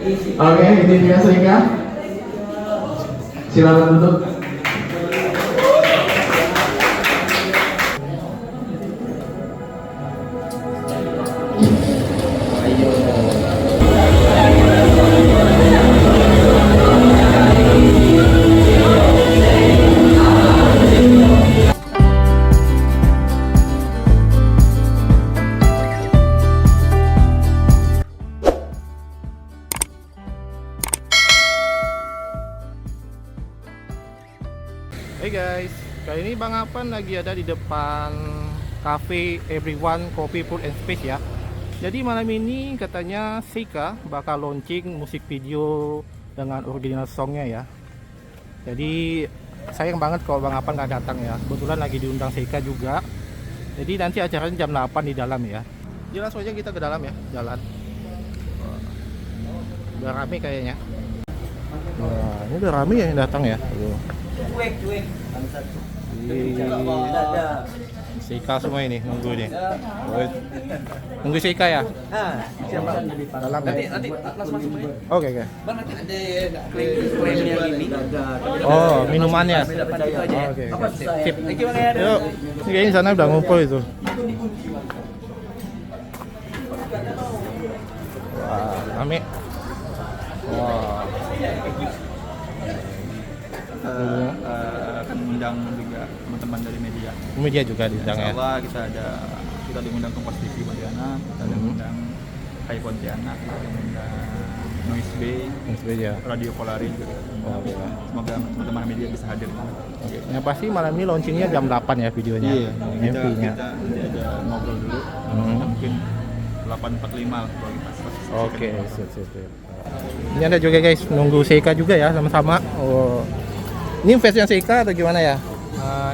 Oke, ini dia Seika. Silakan duduk. Hey guys, kali ini Bang Apan lagi ada di depan cafe Everyone Coffee Food and Space ya. Jadi malam ini katanya Seika bakal launching musik video dengan original songnya ya. Jadi sayang banget kalau Bang Apan nggak datang ya. Kebetulan lagi diundang Seika juga. Jadi nanti acaranya jam 8 di dalam ya. Jadi langsung aja kita ke dalam ya, jalan. Udah rame kayaknya. Wah, ini udah rame ya yang datang ya. Cuek. Seika semua ini nunggu nih. Nunggu Seika ya? Siapa? Dalam ya? Nanti Atlas masuk ya. Oke. Bang, nanti ada klaimnya ini. Oh, minumannya. Oke. Sip. Yuk, ini kayaknya sana udah ngumpul itu. Wah, rame. Wah. Akan mengundang juga teman-teman dari media. Media juga diundang ya. Insyaallah kita diundang Kompas TV Pontianak, kita diundang Hai Pontianak, kita diundang Noise Bay, Ya. Radio Polari juga. Oh, iya. Semoga teman-teman media bisa hadir. Oke. Yang pasti malam ini launchingnya jam 8 ya videonya. Kita MV-nya. ada ngobrol dulu. Kita mungkin 8.45 lah kalau kita selesai. Oke, sip. Ini ada juga guys, nunggu Seika juga ya sama-sama. Oh. Ini fansnya Seika atau gimana ya?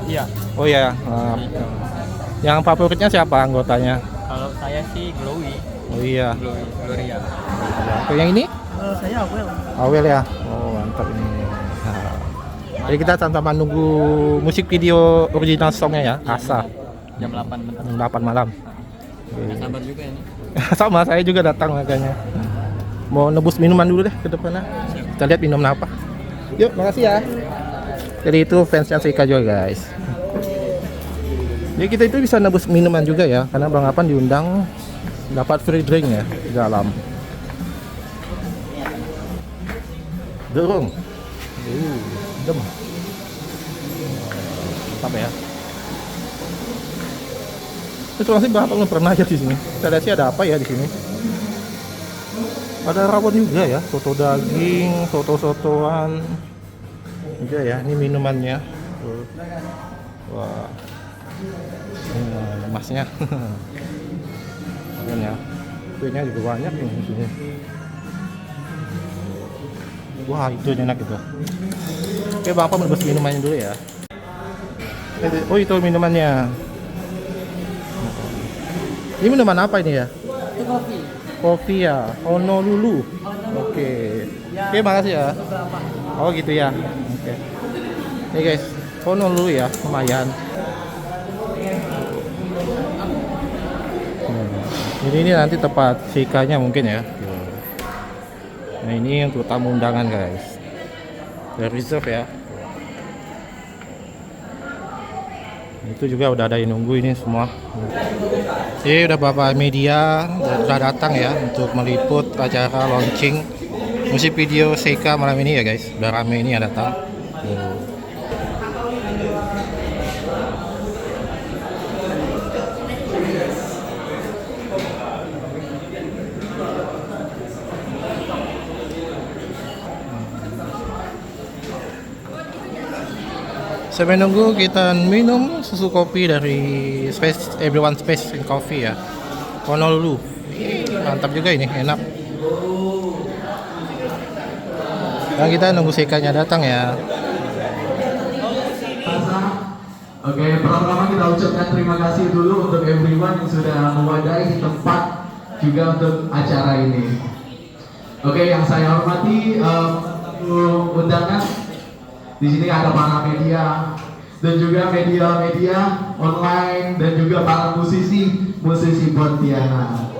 Iya. Oh ya. Yang favoritnya siapa anggotanya? Kalau saya sih Glowy. Oh iya. Gloria. Kalau yang ini? Saya Awel. Awel ya. Oh mantap ini. Nah. Jadi kita sama-sama nunggu musik video original songnya ya, Asa. Jam 8 bentar. Jam 8 malam. Sabar juga ini. Sama, saya juga datang makanya. Mau nebus minuman dulu deh ke depannya. Kita lihat minum apa. Yuk, makasih ya. Jadi itu fansnya Seika juga guys. Jadi kita itu bisa nebus minuman juga ya, karena Bang Apan diundang dapat free drink ya di dalam. Dorong. Dem. Apa ya? Itu masih Bang Apan pernah aja di sini. Kita lihat sih ada apa ya di sini. Ada rawon juga ya, soto daging, soto-sotoan juga ya. Ini minumannya. Wah, emasnya. Ya, kuenya juga banyak nih di sini. Wah, itu enak itu. Oke, Bapak menebus minumannya dulu ya. Oh, itu minumannya. Ini minuman apa ini ya? Itu kopi. Kopi ya, Honolulu. Oke. Oke, makasih ya. Oh gitu ya. Oke. Nih guys, Honolulu ya, lumayan. Ini nanti tempat Seikanya mungkin ya. Nah ini untuk tamu undangan guys. Udah reserve ya. Itu juga udah ada yang nunggu ini semua. Jadi udah beberapa media udah datang ya untuk meliput acara launching musik video Seika malam ini ya guys. Udah rame ini yang datang. Sampai nunggu kita minum susu kopi dari Space Everyone Space and Coffee ya, Honolulu. Mantap juga ini, enak. Dan kita nunggu Seikanya datang ya. Oke, pertama-tama kita ucapkan terima kasih dulu untuk everyone yang sudah mewadahi tempat juga untuk acara ini. Oke, yang saya hormati undangan di sini ada para media dan juga media-media online dan juga para musisi Pontianak.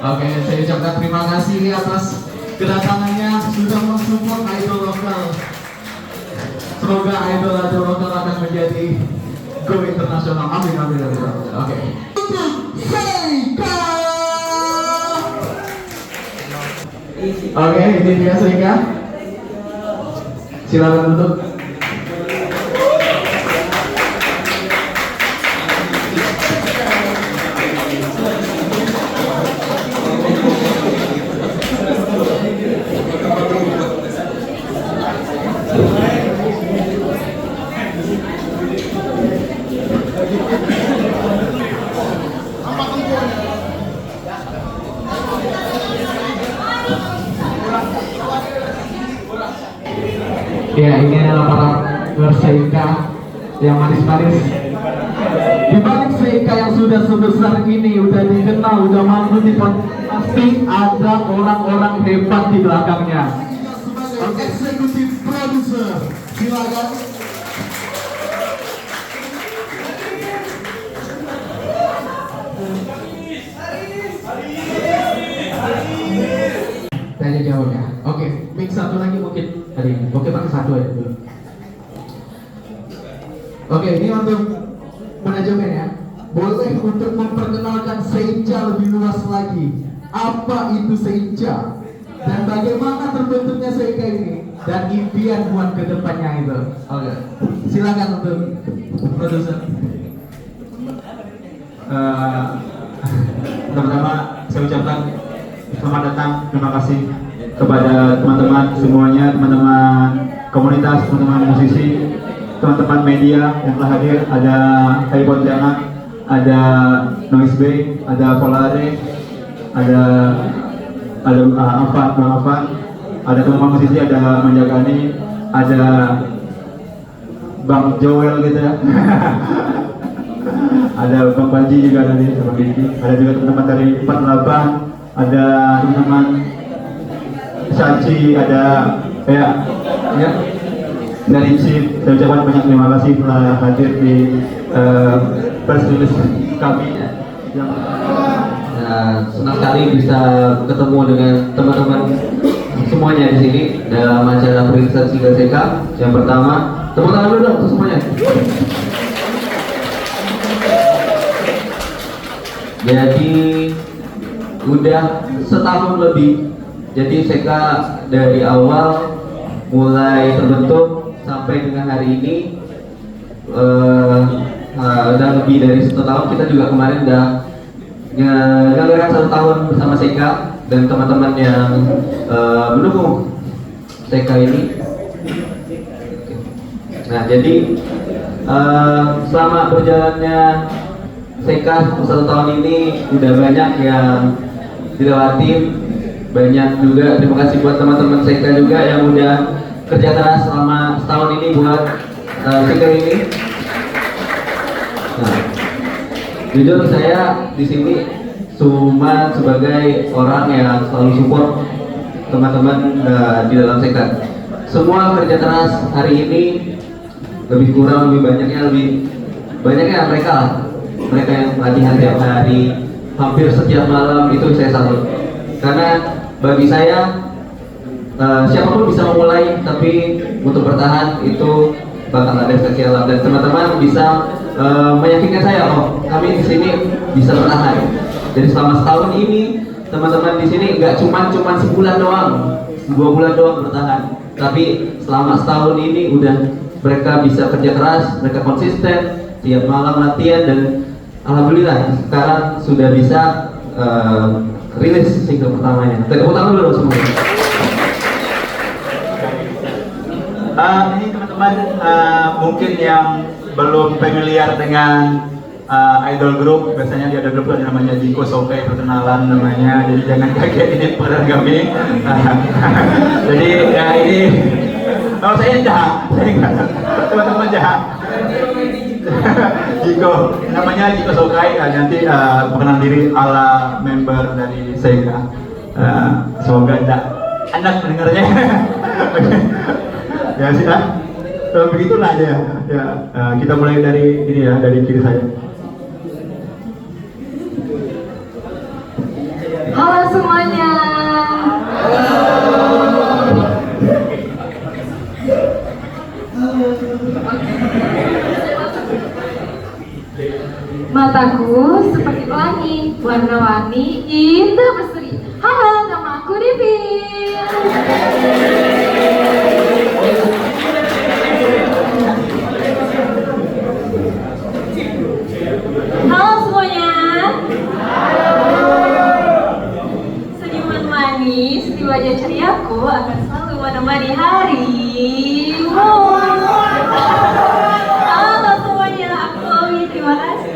Oke, saya ucapkan terima kasih atas kedatangannya sudah mensupport idol lokal. Semoga idol lokal akan menjadi go internasional. Amin, amin, amin. Oke. Oke, ini dia Seika. Silakan duduk. Ya, ini adalah para berseika yang manis-manis. Di balik seika yang sudah sebesar ini, udah dikenal, udah mampu pasti ada orang-orang hebat di belakangnya. Sebagai eksekutif produser, silakan. Tanya jawab ya. Oke, mix satu lagi mungkin hari ini. Oke, pakai satu aja dulu. Oke, ini untuk manajemen ya. Boleh untuk memperkenalkan Seinca lebih luas lagi. Apa itu Seinca? Dan bagaimana terbentuknya Seinca ini? Dan impian buat kedepannya itu. Oke, silakan untuk produser. Pertama saya ucapkan selamat datang, terima kasih kepada teman-teman semuanya, teman-teman komunitas, teman-teman musisi, teman-teman media yang telah hadir. Ada Kai Pontianak, ada Noise Bay, ada Polare, ada Afan, Bang Afan, ada teman-teman musisi, ada Manjagani, ada Bang Joel gitu ya. Ada Bang Panji juga tadi, Bang Diki, ada juga teman-teman dari 48, ada teman-teman Sachi, ada ya dari Chip. Saya ucapkan banyak terima kasih telah hadir di press release kami. Senang sekali bisa ketemu dengan teman-teman semuanya di sini dalam acara presentasi Seika. Yang pertama, tepuk tangan dulu dong untuk semuanya. Jadi udah setahun lebih. Jadi Seika dari awal mulai terbentuk sampai dengan hari ini udah lebih dari 1 tahun. Kita juga kemarin udah ngelakuin 1 tahun bersama Seika dan teman-teman yang mendukung Seika ini. Nah, jadi selama berjalannya Seika 1 tahun ini udah banyak yang dilewatin, banyak juga. Terima kasih buat teman-teman Seika juga yang udah kerja keras selama setahun ini buat Seika ini. Nah, jujur saya di sini cuma sebagai orang yang selalu support teman-teman di dalam Seika. Semua kerja keras hari ini lebih kurang lebih banyaknya mereka yang latihan tiap hari, hampir setiap malam. Itu saya salut, karena bagi saya siapapun bisa memulai, tapi untuk bertahan itu bakal ada seleksi alam. Dan teman-teman bisa meyakinkan saya, kami di sini bisa bertahan. Jadi selama setahun ini teman-teman di sini nggak cuma sebulan doang, 2 bulan doang bertahan, tapi selama setahun ini udah mereka bisa kerja keras, mereka konsisten tiap malam latihan, dan alhamdulillah sekarang sudah bisa rilis single pertamanya. Tepuk tangan dulu semuanya. Ini teman-teman mungkin yang belum familiar dengan idol group, biasanya di idol group ada namanya Jiko Sokai, perkenalan namanya, jadi jangan kaget ini peran kami. Jadi ya ini, saya jahat, saya enggak, teman-teman jahat. Jiko, namanya Jiko Sokai, nanti perkenalan diri ala member dari Seika. Semoga tidak anak mendengarnya. Ya sudah, begitulah aja ya. Kita mulai dari ini ya, dari kiri saya. Halo semuanya. warna-warni, indah berseri. Halo, nama aku Devin. Halo semuanya. Senyuman manis di wajah ceriaku akan selalu menemani harimu. Halo semuanya, aku Owi, terima kasih.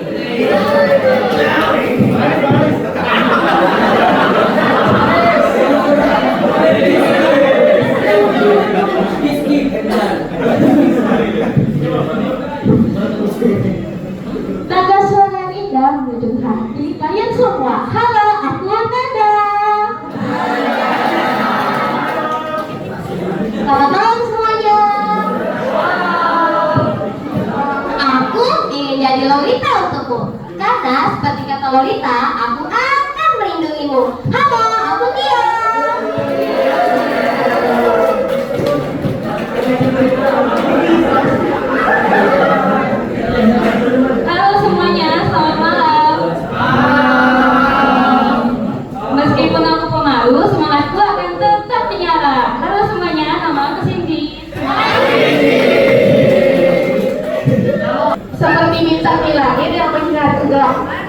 Nada suara yang indah menuju hati kalian semua. Halo, aku Nada. Selamat malam semuanya. Aku ingin jadi Lolita untukmu. Karena seperti kata Lolita, aku akan melindungimu. Halo, aku Tia. Halo semuanya, selamat malam. Meskipun aku pemalu, semangatku akan tetap menyala. Halo semuanya, nama aku Cindy. Seperti bintang di langit yang menyinari kegelapan.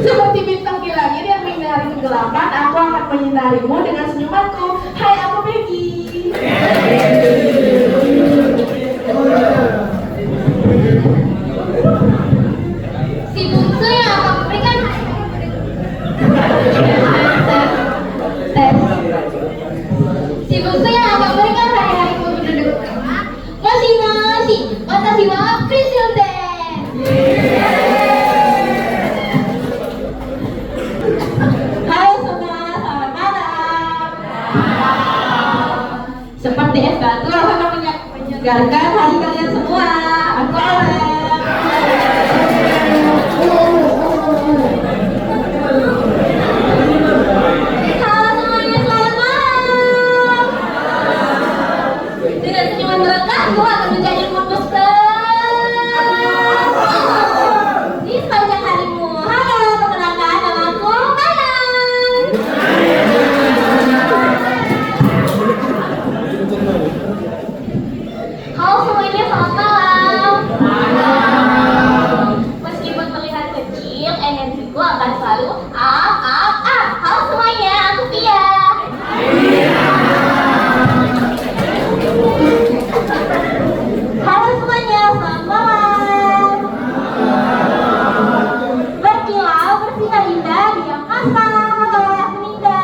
Seperti bintang di langit yang menyinari kegelapan, aku akan menyinarimu dengan senyumanku. Hai, aku Becky. Si bungsu yang akan memberikan Si bungsu yang akan memberikan hari-hariku berduduk masing-masing. Watashi wa President. Halo semua, selamat malam. Seperti es batu akan menyegarkan hari kalian semua. Aku Oren. Halo semuanya, selamat malam. Dengan senyuman melekatku akan menjadi moodbooster di sepanjang harimu. Halo, perkenalkan nama aku Kanan. Halo semuanya, selamat malam. Meskipun terlihat kecil, energiku akan selalu up. Halo semuanya, aku Pia. Halo semuanya, selamat malam. Berkilau, bersinar indah di angkasa. Halo, aku Ninda.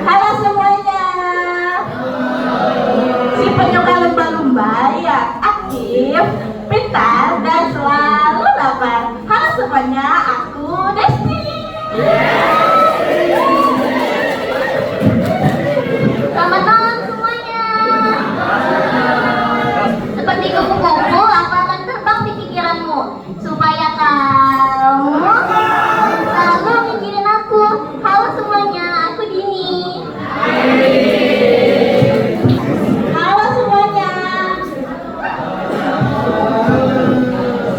Halo semuanya. Si penyuka lumba-lumba yang aktif, pintar, dan selalu lapar. Halo semuanya, aku Desti. Selamat malam semuanya. Seperti kupu-kupu, aku akan terbang di pikiranmu supaya kamu selalu mikirin aku. Halo semuanya, aku Dini. Halo semuanya.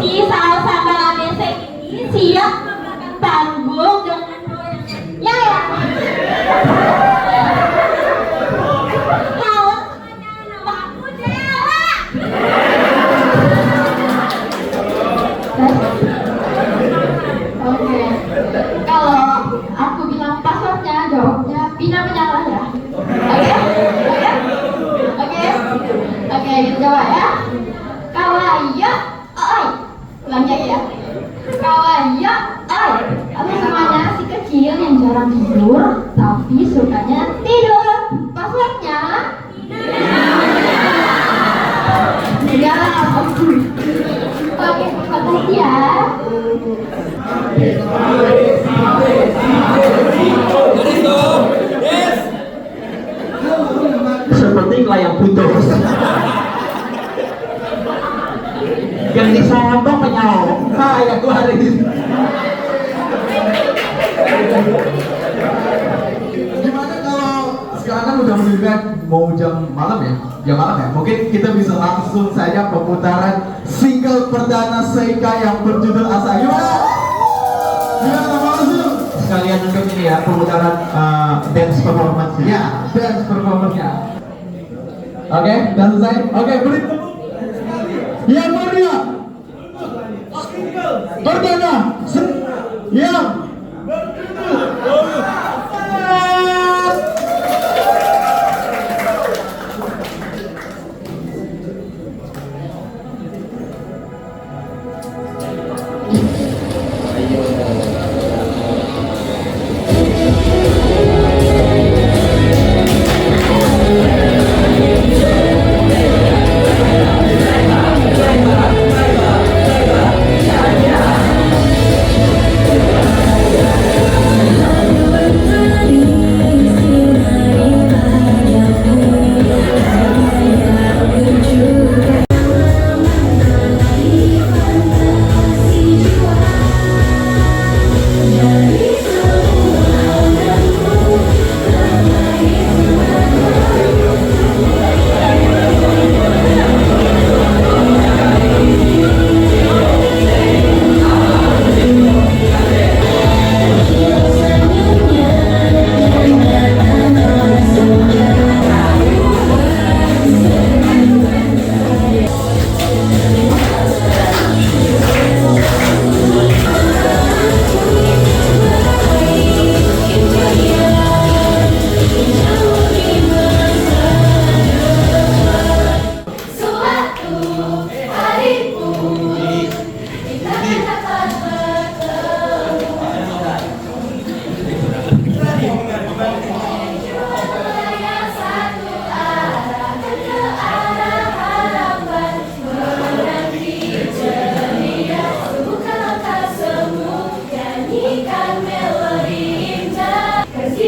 Si sahabat ABC ini siap memberikan panggung dengan ya. Halo semuanya, nama aku Dela. Oke, kalau aku bilang passwordnya, jawabnya Pina menyala ya. Oke, kita coba ya. Kawaii, oi. Ulang lagi ya. Kawaii, oi. Halo semuanya, si kecil yang jarang tidur tapi sukanya tidur. Passwordnya Negara. Oke, makasih ya. Seperti layang putus. Yang disambung penyok. Kayak gua hari ini. Gimana kalau sekarang kan udah menunjukkan mau jam malam ya? jam malam ya. Mungkin kita bisa langsung saja pemutaran single perdana Seika yang berjudul Asa. Gimana? Gimana langsung? Sekalian untuk ini ya, pemutaran dance performance. Ya, dance performance-nya. Oke, dan selesai. Oke, beri tepuk. Yang mulia. Perdana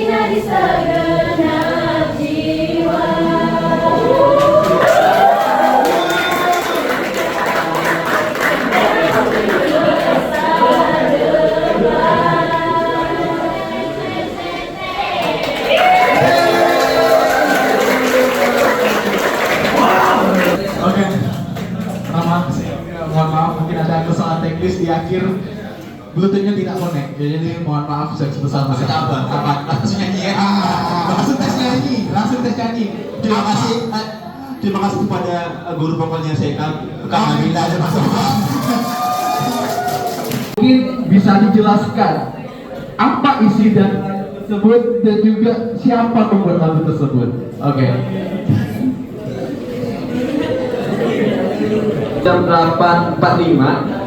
yang di segenap jiwa. Oke, mohon maaf mungkin ada kesalahan teknis di akhir. Bluetoothnya tidak connect, jadi mohon maaf sebesar-besarnya. Apa? Langsung nyanyi ya? Langsung tes nyanyi, langsung tes nyanyi. Terima kasih kepada guru vokalnya Seika, Kang Nabila aja masuk. Mungkin bisa dijelaskan apa isi dan tersebut dan juga siapa pembuat lagu tersebut. Oke. Jam 8.45.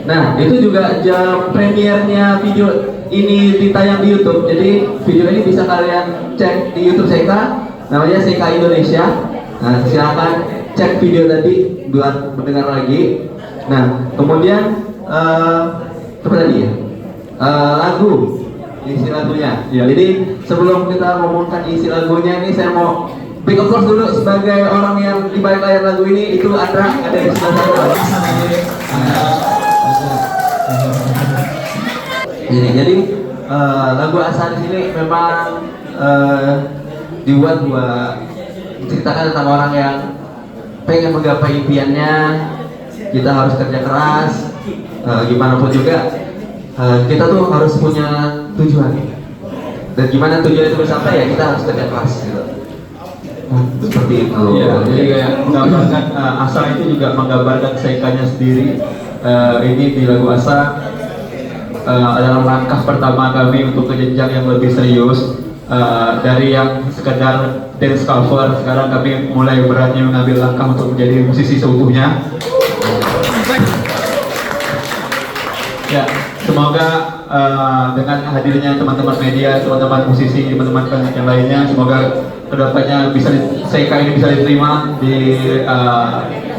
Nah, itu juga jam premiernya video ini ditayang di YouTube. Jadi video ini bisa kalian cek di YouTube Seika, namanya Seika Indonesia. Nah, silakan cek video tadi buat mendengar lagi. Nah, kemudian apa tadi ya? Lagu, isi lagunya. Ya, jadi sebelum kita ngomongkan isi lagunya ini, saya mau big applause dulu sebagai orang yang di balik layar lagu ini. Itu ada di sebelah sana. Jadi lagu Asa di sini memang dibuat buat menceritakan tentang orang yang pengen menggapai impiannya. Kita harus kerja keras, gimana pun juga kita tuh harus punya tujuan. Dan gimana tujuan itu tercapai ya kita harus kerja keras gitu. Seperti itu. Iya, jadi kayak menggambarkan Asa itu juga menggambarkan Seikanya sendiri. Ini di lagu Asa adalah langkah pertama kami untuk ke jenjang yang lebih serius. Dari yang sekedar dance cover, sekarang kami mulai berani mengambil langkah untuk menjadi musisi seutuhnya. Ya, semoga dengan hadirnya teman-teman media, teman-teman musisi, teman-teman yang lainnya, semoga kedepannya Seika ini bisa diterima di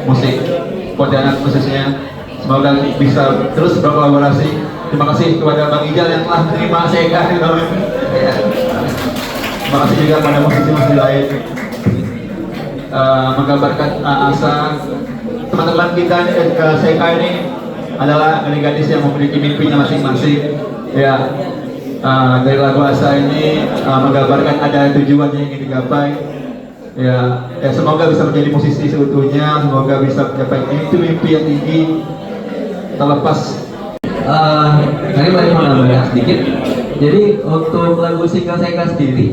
musik Pontianak khususnya. Semoga bisa terus berkolaborasi. Terima kasih kepada Bang Ijal yang telah menerima Seika. Terima kasih juga pada musisi-musisi lain. Menggambarkan Asa, teman-teman kita Seika ini adalah gadis yang memiliki mimpinya masing-masing. Ya, dari lagu Asa ini menggambarkan ada tujuan yang ingin digapai. Ya, semoga bisa menjadi musisi seutuhnya, semoga bisa mencapai mimpi yang tinggi terlepas. Tadi banyak menambahkan sedikit. Jadi untuk lagu single saya sendiri,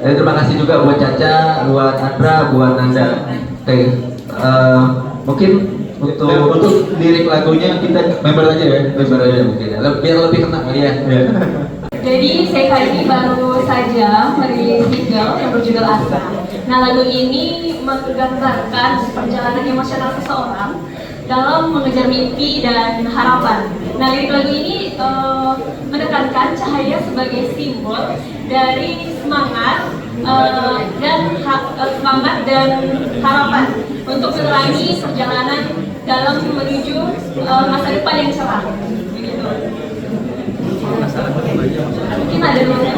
terima kasih juga buat Caca, buat Andra, buat Nanda. Mungkin untuk lirik lagunya kita member aja mungkin ya. Biar lebih kena kali ya. Jadi Seika ini baru saja merilis single yang berjudul Asa. Nah, lagu ini menggambarkan perjalanan emosional seseorang dalam mengejar mimpi dan harapan. Nah, lirik lagu ini menekankan cahaya sebagai simbol dari semangat dan harapan untuk menerangi perjalanan dalam menuju masa depan yang cerah. Begitu. Mungkin ada ruangnya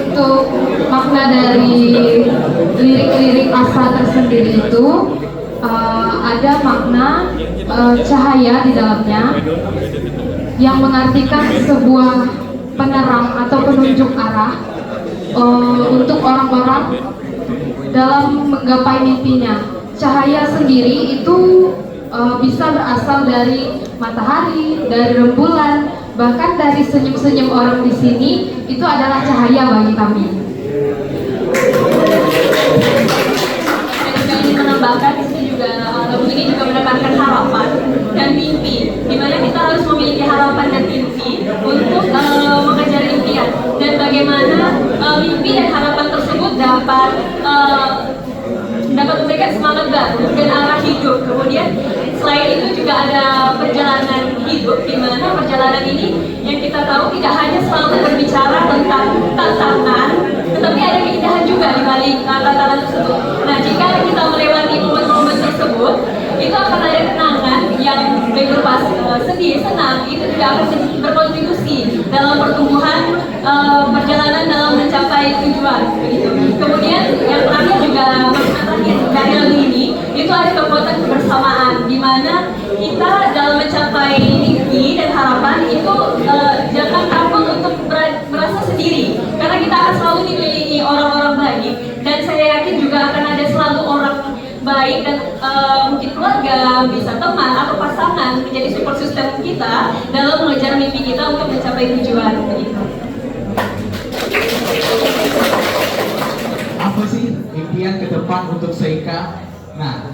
untuk makna dari lirik-lirik Asa tersendiri itu ada makna cahaya di dalamnya yang mengartikan sebuah penerang atau penunjuk arah untuk orang-orang dalam menggapai mimpinya. Cahaya sendiri itu bisa berasal dari matahari, dari rembulan, bahkan dari senyum-senyum orang di sini itu adalah cahaya bagi kami. Saya juga ingin menambahkan di sini juga lagu ini juga menekankan harapan dan mimpi, di mana kita harus memiliki harapan dan mimpi untuk mengejar impian, dan bagaimana mimpi dan harapan tersebut dapat memberikan semangat baru dan arah hidup. Kemudian selain itu juga ada perjalanan hidup, di mana perjalanan ini yang kita tahu tidak hanya selalu berbicara tentang tantangan, tetapi ada keindahan juga di balik tantangan tersebut. Nah, jika kita melewati momen-momen tersebut, itu akan ada kenangan yang berupa sedih, senang, itu juga akan berkontribusi dalam pertumbuhan perjalanan dalam mencapai tujuan. Begitu. Kemudian yang terakhir juga dari lagu ini itu ada kekuatan kebersamaan, di mana kita dalam mencapai mimpi dan harapan itu jangan takut untuk merasa sendiri, karena kita akan selalu dikelilingi orang-orang baik, dan saya yakin juga akan ada selalu orang baik dan mungkin keluarga, bisa teman atau pasangan menjadi support system kita dalam mengejar mimpi kita untuk mencapai tujuan. Begitu. Apa sih impian ke depan untuk Seika? Nah,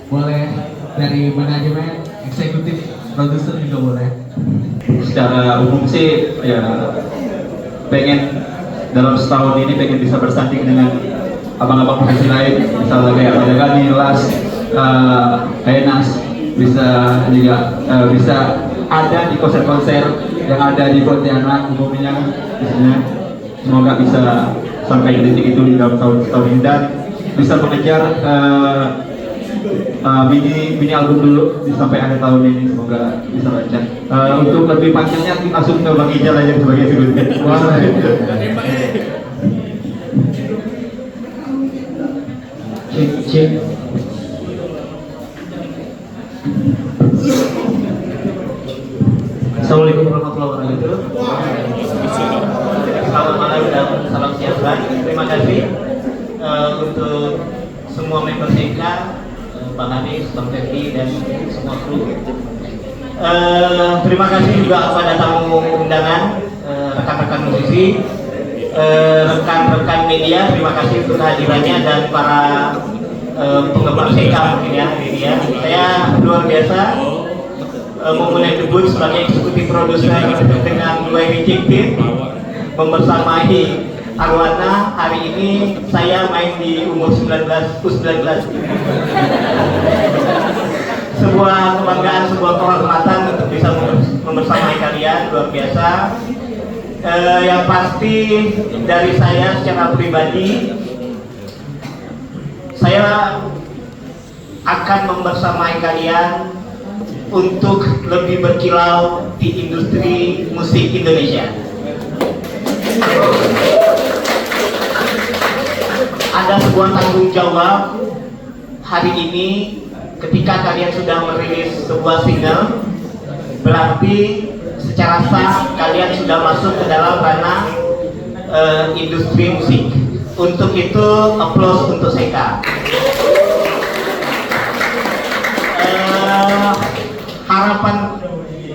boleh dari manajemen, eksekutif, produser juga boleh. Secara umum sih ya pengen dalam setahun ini pengen bisa bersanding dengan abang-abang profesi lain, misalnya kayak ada Gani, Las, kayak Nas, bisa juga bisa ada di konser-konser yang ada di Pontianak umumnya, misalnya. Semoga bisa sampai di titik itu di dalam tahun ini dan bisa mengejar mini album dulu sampai akhir tahun ini, semoga bisa lancar. Untuk lebih panjangnya langsung ke Bang Ijal aja sebagai sebelumnya. Cek. Assalamualaikum warahmatullahi wabarakatuh. Selamat malam dan salam sejahtera. Terima kasih untuk semua member Seika, Bang Anies, Bang Fethi, dan semua kru. Terima kasih juga kepada tamu undangan, rekan-rekan musisi, rekan-rekan media. Terima kasih untuk kehadirannya dan para penggemar Seika mungkin ya. Saya luar biasa memulai debut sebagai eksekutif produser dengan dua Magic Team membersamai Arwana. Hari ini saya main di umur 19, U19. Sebuah kebanggaan, sebuah kehormatan untuk bisa membersamai kalian, luar biasa. Yang pasti dari saya secara pribadi, saya akan membersamai kalian untuk lebih berkilau di industri musik Indonesia. Ada sebuah tanggung jawab hari ini ketika kalian sudah merilis sebuah single berarti secara sah kalian sudah masuk ke dalam ranah industri musik. Untuk itu applause untuk Seika. Harapan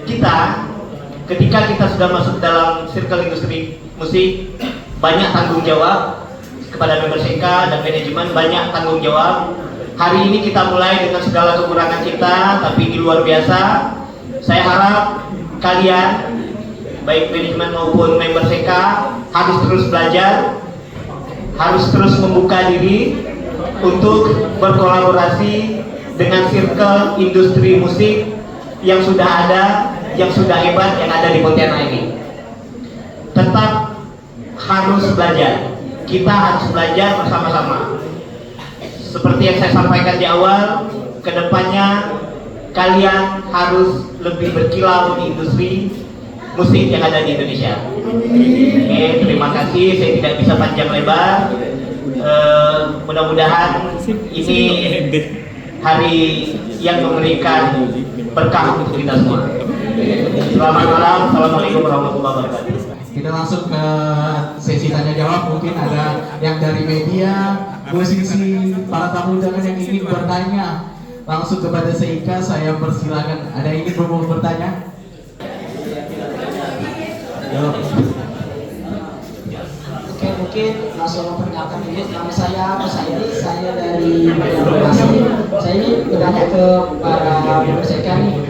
kita ketika kita sudah masuk dalam circle industri musik, banyak tanggung jawab kepada member Seika dan manajemen, banyak tanggung jawab. Hari ini kita mulai dengan segala kekurangan kita, tapi di luar biasa. Saya harap kalian, baik manajemen maupun member Seika, harus terus belajar, harus terus membuka diri untuk berkolaborasi dengan circle industri musik yang sudah ada, yang sudah hebat, yang ada di Pontianak ini. Tetap harus belajar. Kita harus belajar bersama-sama. Seperti yang saya sampaikan di awal, kedepannya kalian harus lebih berkilau di industri musik yang ada di Indonesia. Oke, terima kasih. Saya tidak bisa panjang lebar. Mudah-mudahan ini hari yang memberikan berkah untuk kita semua. Selamat malam. Assalamualaikum warahmatullahi wabarakatuh. Kita langsung ke sesi tanya jawab. Mungkin ada yang dari media, musisi, para tamu undangan yang ingin bertanya langsung kepada Seika. Saya persilakan. Ada yang ingin bertanya? Oke, mungkin langsung memperkenalkan diri. Nama saya Mas Airi, saya dari Bekasi. Saya ini bertanya ke para member Seika nih,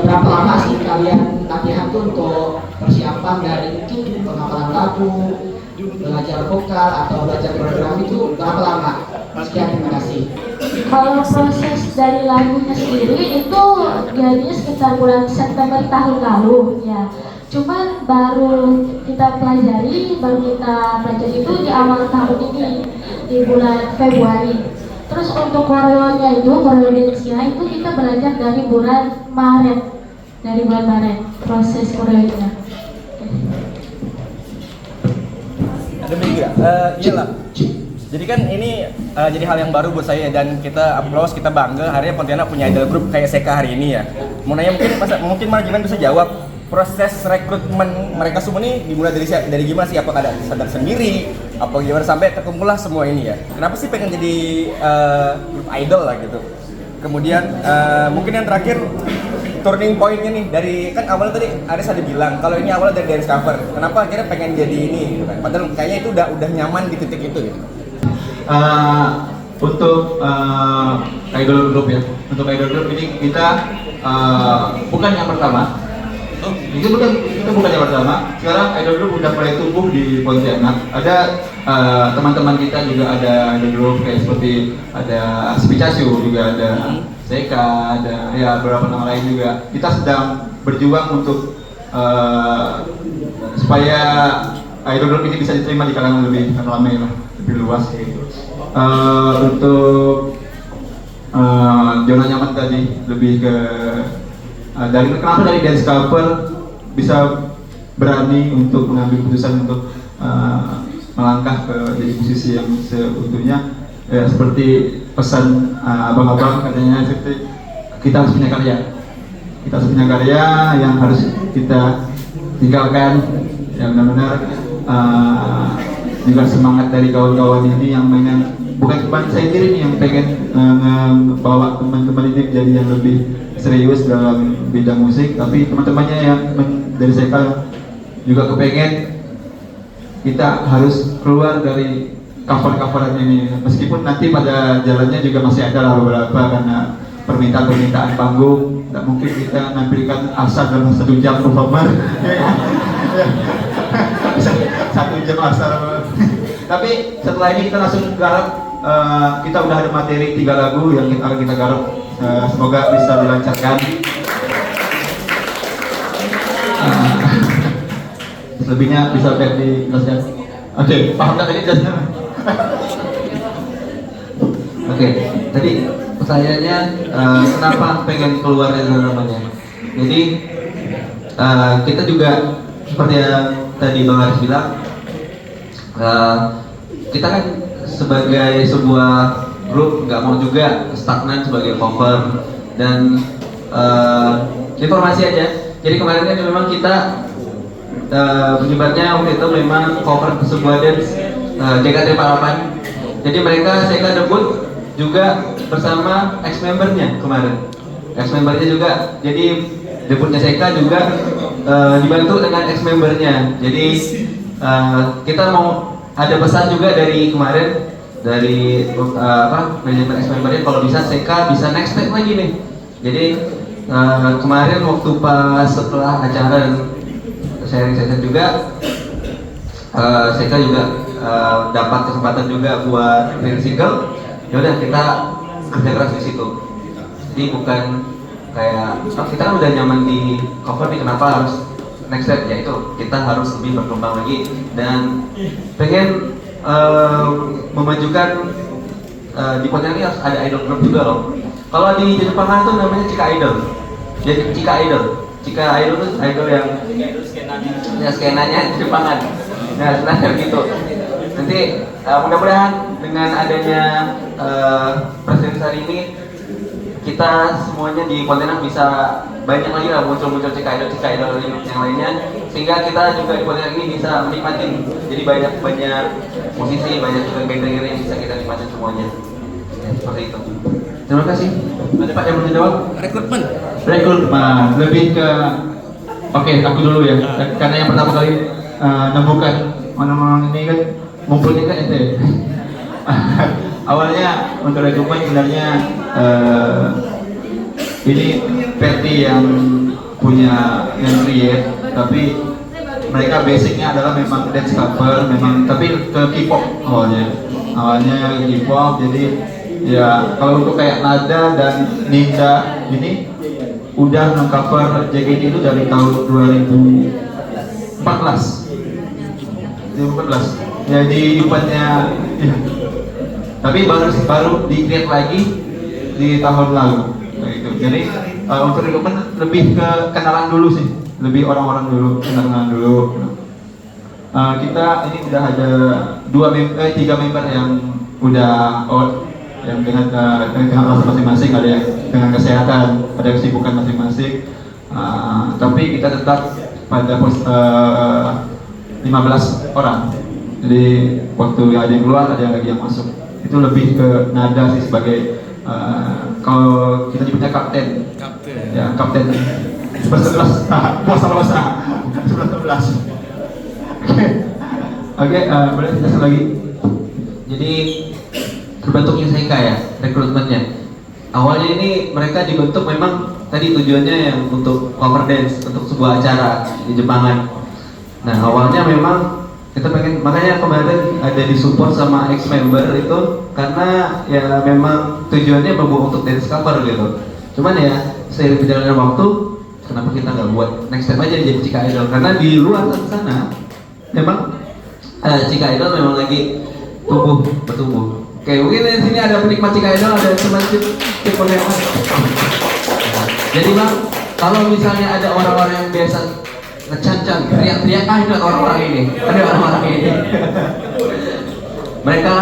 berapa lama sih kalian latihan tuh untuk persiapan dari mungkin pengapalan lagu, belajar vokal atau belajar program itu berapa lama? Sekian, terima kasih. Kalau proses dari lagunya sendiri itu jadinya sekitar bulan September tahun lalu ya. Cuman baru kita pelajari itu di awal tahun ini, di bulan Februari. Terus untuk koreonya itu, koreo dance-nya itu kita belajar dari bulan Maret. Proses koreonya. Ada juga, iyalah. Jadi kan ini jadi hal yang baru buat saya dan kita applause, kita bangga akhirnya Pontianak punya idol group kayak Seika hari ini ya. Mau nanya mungkin manajemen bisa jawab proses rekrutmen mereka semua ini dimulai dari gimana sih? Apakah ada sadar sendiri? Apa gimana sampai terkumpullah semua ini ya? Kenapa sih pengen jadi grup idol lah gitu? Kemudian mungkin yang terakhir turning pointnya nih dari kan awalnya tadi Aris ada bilang kalau ini awalnya dari dance cover. Kenapa akhirnya pengen jadi ini? Gitu kan? Padahal kayaknya itu udah nyaman di titik itu gitu. Untuk idol group ya, untuk idol group ini kita bukan yang pertama. Itu bukan yang pertama. Sekarang idol group udah mulai tumbuh di Pontianak. Ada teman-teman kita juga ada idol group kayak seperti ada Spicasu juga ada Seika, ada ya beberapa nama lain juga. Kita sedang berjuang untuk supaya idol group ini bisa diterima di kalangan lebih ramai lah, lebih luas gitu. Untuk zona nyaman tadi lebih ke kenapa dari dance cover bisa berani untuk mengambil keputusan untuk melangkah ke jadi musisi yang seutuhnya ya, seperti pesan abang-abang katanya seperti kita harus punya karya, yang harus kita tinggalkan yang benar-benar juga semangat dari kawan-kawan ini yang pengen, bukan cuma saya sendiri nih yang pengen membawa teman-teman ini menjadi yang lebih serius dalam bidang musik, tapi teman-temannya yang dari Seika juga kepengen kita harus keluar dari cover-coveran ini, meskipun nanti pada jalannya juga masih ada lah beberapa karena permintaan panggung, tidak mungkin kita menampilkan asal dalam 1 jam performer 1 jam asal. Tapi setelah ini kita langsung garap, kita udah ada materi 3 lagu yang akan kita garap, semoga bisa dilancarkan. Selebihnya bisa lihat di kelasnya. Oke, paham nggak tadi jelasnya? Oke, tadi pertanyaannya kenapa pengen keluar dari zona nyamannya? Jadi kita juga seperti yang tadi Bang Aris bilang, kita kan sebagai sebuah grup nggak mau juga stagnan sebagai cover dan informasi aja Jadi kemarin kan memang kita penyebarnya waktu itu memang cover sebuah dance JKT48. Jadi mereka Seka debut juga bersama ex-membernya kemarin. Ex-membernya juga, jadi debutnya Seka juga dibantu dengan ex-membernya. Jadi kita mau ada pesan juga dari kemarin dari manajemen ex-membernya, kalau bisa Seka bisa next step lagi nih. Jadi kemarin waktu pas setelah acara dan sharing session juga Seka juga dapat kesempatan juga buat rilis single. Ya udah kita kerja keras di situ. Jadi bukan kayak kita kan udah nyaman di cover nih, kenapa harus next step? Ya itu kita harus lebih berkembang lagi dan pengen memajukan di Pontianak ini harus ada idol group juga loh. Kalau di Jepangan tuh namanya Cika Idol. Jadi Cika Idol tuh idol yang ya skenanya di Jepangan. Nah sebenarnya gitu. Nanti mudah-mudahan dengan adanya presiden hari ini kita semuanya di Pontianak bisa banyak lagi lah muncul-muncul Cika Idol yang lainnya, sehingga kita juga di Pontianak ini bisa menikmatin. Jadi banyak musisi, banyak juga genre-genre yang bisa kita nikmatin semuanya. Ya, seperti itu. Terima kasih. Ada Pak yang mau jawab? Rekrutmen Lebih ke aku dulu ya. Karena yang pertama kali nemukan orang-orang ini kan ngumpulnya kan ente. Awalnya untuk rekrutmen sebenarnya ini Perti yang punya yang create, tapi mereka basicnya adalah memang dance cover, memang tapi ke K-pop awalnya K-pop. Jadi ya kalau untuk kayak Nada dan Ninda ini udah mengcover JKT itu dari tahun 2014. Jadi eventnya ya. Tapi baru di-create lagi di tahun lalu gitu. Jadi untuk rekrutmen lebih ke kenalan dulu sih, lebih orang-orang dulu, kenalan dulu. Kita ini udah ada 3 member yang udah out, yang dengan alasan masing-masing, ada yang dengan kesehatan, ada kesibukan masing-masing. Tapi kita tetap pada 15 orang. Jadi waktu ada yang keluar, ada yang lagi yang masuk. Itu lebih ke Nada sih sebagai kalau kita nyebutnya kapten. Ya, kapten. 11. Puasa 11. Oke, boleh kita lagi. Jadi terbentuknya Seka ya, rekrutmennya. Awalnya ini mereka dibentuk memang tadi tujuannya yang untuk cover dance, untuk sebuah acara di Jepangan. Nah awalnya memang kita pengen, makanya kemarin ada disupport sama ex member itu karena ya memang tujuannya membawa untuk dance cover gitu. Cuman ya seiring berjalannya waktu, kenapa kita nggak buat next step aja jadi Cika Idol? Karena di luar sana memang Cika Idol memang lagi bertumbuh. Oke, mungkin di sini ada penikmat Cika Idol, ada semacam tipe yang jadi bang, kalau misalnya ada orang-orang yang biasa ngecancan, teriak-teriak, itu orang-orang ini, ada orang-orang ini. Mereka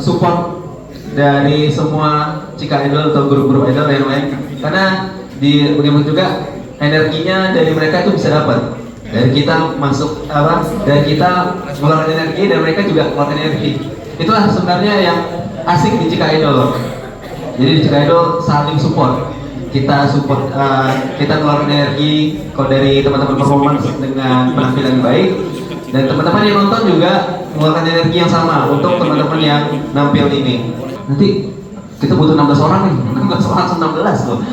support dari semua Cika Idol atau grup-grup idol yang lain, karena bagaimana juga energinya dari mereka itu bisa dapat. Dari kita masuk dari kita mengeluarkan energi dan mereka juga mengeluarkan energi. Itulah sebenarnya yang asik di Cika Idol. Jadi di Cika Idol saling support. Kita support, kita mengeluarkan energi kalau dari teman-teman performance dengan penampilan baik, dan teman-teman yang nonton juga mengeluarkan energi yang sama untuk teman-teman yang nampil ini. Nanti kita butuh 16 orang nih, 16 orang 16 loh.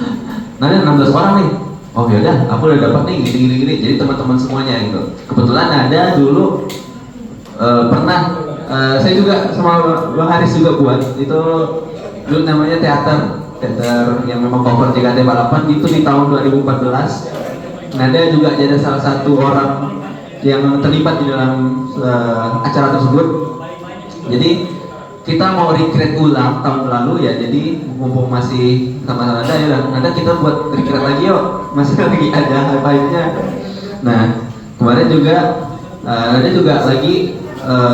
Nanti 16 orang nih. Oh yaudah, aku udah dapat nih gini. Jadi teman-teman semuanya gitu. Kebetulan ada dulu pernah saya juga sama Bang Haris juga buat itu dulu namanya teater yang memang cover JKT48 itu di tahun 2014. Nada juga jadi salah satu orang yang terlibat di dalam acara tersebut. Jadi kita mau recreate ulang tahun lalu ya, jadi mumpung masih sama Nada ya, Nada kita buat recreate lagi yuk, masih lagi ada hype-nya. Nah kemarin juga Nada juga lagi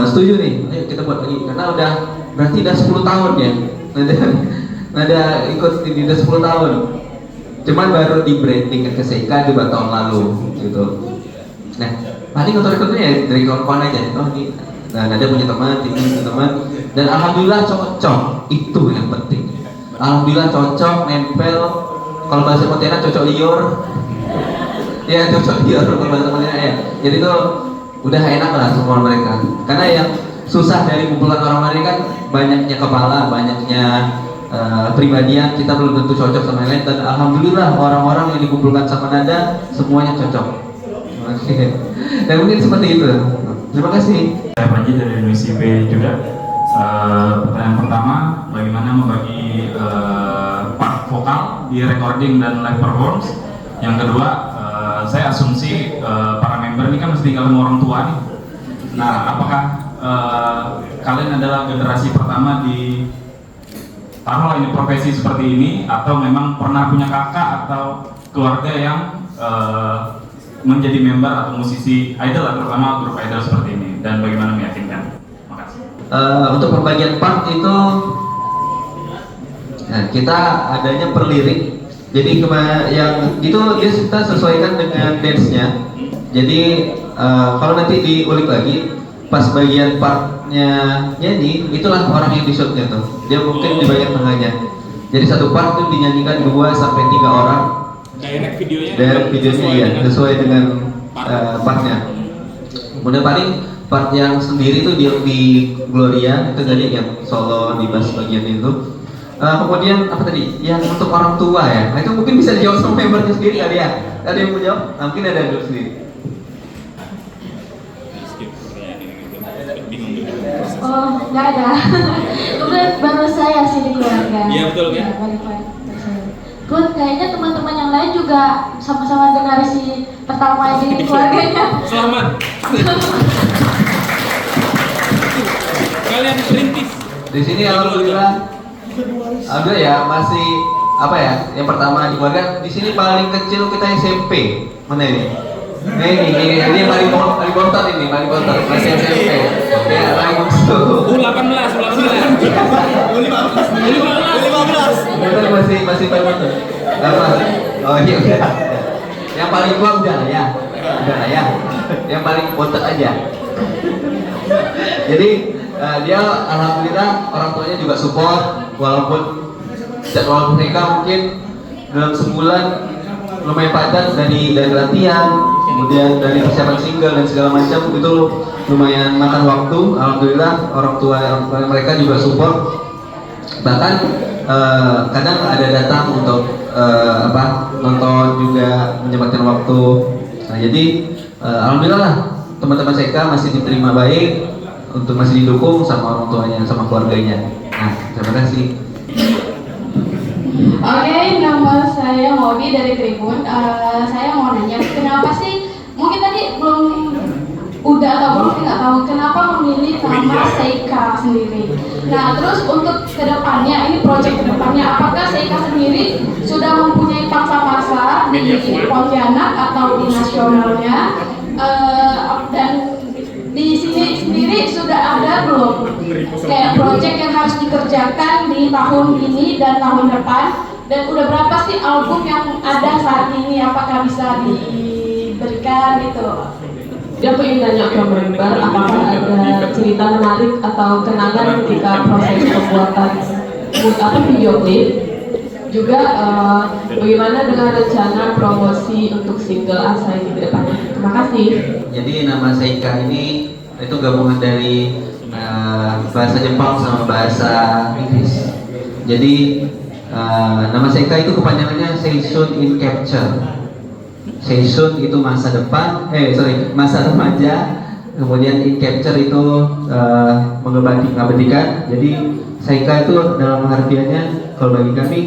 setuju nih, ayo kita buat lagi karena udah berarti udah 10 tahun ya Nada ikut di 10 tahun. Cuman baru di branding ke Seika 2 tahun lalu gitu. Nah, paling untuk rekrutnya ya dari kawan-kawan aja. Oh ini, nah ada punya teman, ini punya teman, dan alhamdulillah cocok. Itu yang penting. Alhamdulillah cocok, nempel. Kalau bahasa Pontianak cocok liur. Ya cocok liur kalau bahasa Pontianak ya. Jadi tuh udah enak lah semua mereka. Karena yang susah dari kumpulan orang lain kan banyaknya kepala, banyaknya pribadian, kita belum tentu cocok sama yang lain. Dan alhamdulillah orang-orang yang dikumpulkan sama Nada semuanya cocok. Oke. Dan mungkin seperti itu. Terima kasih. Saya Panji dari Indonesia juga. Pertanyaan pertama, bagaimana membagi part vokal di recording dan live performance? Yang kedua, saya asumsi para member ini kan mesti tinggal sama orang tua nih. Nah, apakah kalian adalah generasi pertama di taruhlah ini profesi seperti ini, atau memang pernah punya kakak atau keluarga yang menjadi member atau musisi idol, terutama grup idol seperti ini, dan bagaimana meyakinkan? Makasih. Untuk pembagian part itu kita adanya per lirik. Jadi yang itu kita sesuaikan dengan dance-nya. Jadi kalau nanti diulik lagi pas bagian partnya nyanyi, itulah orang yang di shootnya tuh. Dia mungkin di bagian tengahnya. Jadi satu part itu dinyanyikan 2 sampai 3 orang. Direct videonya iya, sesuai dengan partnya. Kemudian paling part yang sendiri itu di Gloria itu tadi yang solo di bass bagian itu. Kemudian apa tadi? Yang untuk orang tua ya. Nah itu mungkin bisa dijawab sama membernya sendiri kali ya. Ada yang mau jawab? Nah, mungkin ada yang jawab sendiri. Oh, nggak ada. Kemudian baru saya sih di keluarga. Iya betul kan? Terus kayaknya teman-teman yang lain juga sama-sama generasi pertama di keluarganya. Selamat. Kalian perintis. Di sini alhamdulillah ada ya, masih apa ya? Yang pertama di keluarga, di sini paling kecil kita SMP. Mana ini? Ini paling bontot ini, paling bontot masih SMP. Ya, paling bungsu. 18. Itu masih paling bontot. Apa? Oh iya udah. Yang paling tua udah lah ya. Yang paling bontot aja. Jadi dia alhamdulillah orang tuanya juga support, walaupun jadwal mereka mungkin dalam sebulan lumayan padat dari latihan, kemudian dari persiapan single dan segala macam, itu lumayan makan waktu. Alhamdulillah orang tua mereka juga support, bahkan kadang ada datang untuk nonton juga, menyempatkan waktu. Nah jadi alhamdulillah lah teman-teman Seika masih diterima baik, untuk masih didukung sama orang tuanya, sama keluarganya. Nah terima kasih. Oke, nama saya Modi dari Tribun. Saya mau nanya, kenapa sih? Mungkin tadi belum udah atau belum nggak tahu kenapa memilih nama Seika sendiri. Nah, terus untuk kedepannya, ini proyek kedepannya, apakah Seika sendiri sudah mempunyai pangsa pasar di Pontianak atau di nasionalnya? Dan di sini sendiri sudah ada belum kayak proyek yang harus dikerjakan di tahun ini dan tahun depan, dan udah berapa sih album yang ada saat ini, apakah bisa diberikan gitu? Dia ingin tanya ke member apakah ada cerita menarik atau kenangan ketika proses pembuatan video klip, juga bagaimana dengan rencana promosi untuk single Asa ini ke depannya. Terima kasih. Jadi nama Seika ini itu gabungan dari bahasa Jepang sama bahasa Inggris. Jadi nama Seika itu kepanjangannya Seishun in Capture. Seishun itu masa depan, masa remaja. Kemudian in Capture itu mengabadikan. Jadi Seika itu dalam artiannya kalau bagi kami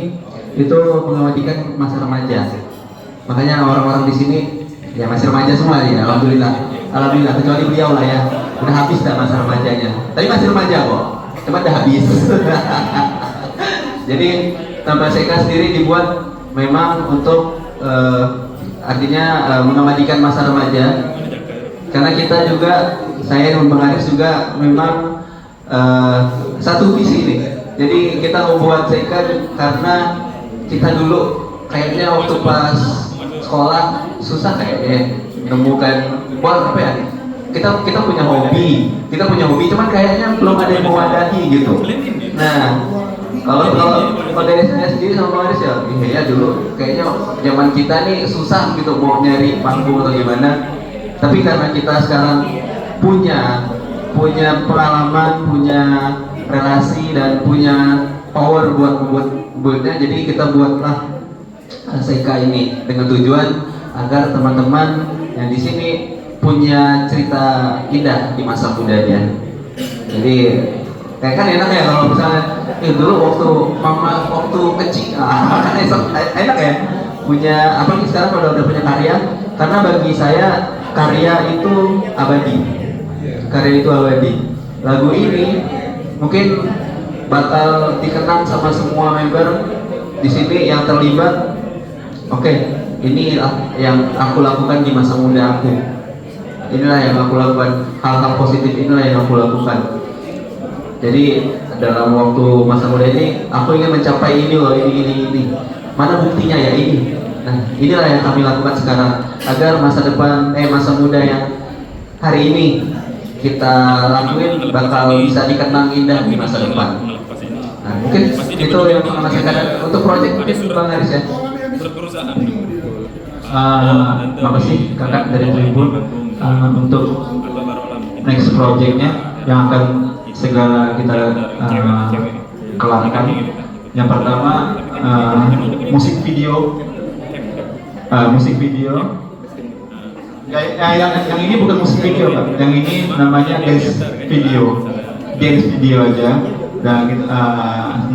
itu mengabadikan masa remaja. Makanya orang-orang di sini ya masih remaja semua ya, alhamdulillah, kecuali beliau lah ya, udah habis dah masa remajanya. Tapi masih remaja kok, cuma udah habis. Jadi nama Seika sendiri dibuat memang untuk artinya mengabadikan masa remaja. Karena kita juga, saya dan Bang Aris juga memang satu visi nih. Jadi kita membuat Seika karena kita dulu kayaknya waktu pas sekolah susah kayaknya menemukan apa ya, kita punya hobi, cuman kayaknya belum ada yang mewadahi gitu. Nah, kalau dari saya sendiri sama Bang Aris ya, iya dulu kayaknya zaman kita nih susah gitu mau nyari panggung atau gimana. Tapi karena kita sekarang punya pengalaman, punya relasi dan punya power buatnya, jadi kita buatlah Seika ini dengan tujuan agar teman-teman yang di sini punya cerita indah di masa mudanya. Jadi kayak kan enak ya kalau misalnya dulu waktu kecil kan enak ya punya apa nih, sekarang kalau udah punya karya, karena bagi saya karya itu abadi. Lagu ini mungkin bakal dikenang sama semua member di sini yang terlibat. Oke, ini yang aku lakukan di masa muda aku. Inilah yang aku lakukan, hal-hal positif inilah yang aku lakukan. Jadi dalam waktu masa muda ini aku ingin mencapai ini loh, ini. Mana buktinya ya ini. Nah, inilah yang kami lakukan sekarang agar masa muda yang hari ini kita lakuin bakal bisa dikenang indah di masa depan. Nah, mungkin itu yang akan saya katakan untuk proyek mungkin Bang Aris ya. Makasih kakak dari Tribun untuk next projectnya yang akan segera kita kelarkan. Yang pertama musik video. Yang ini bukan musik video Pak. Yang ini namanya dance video aja. Dan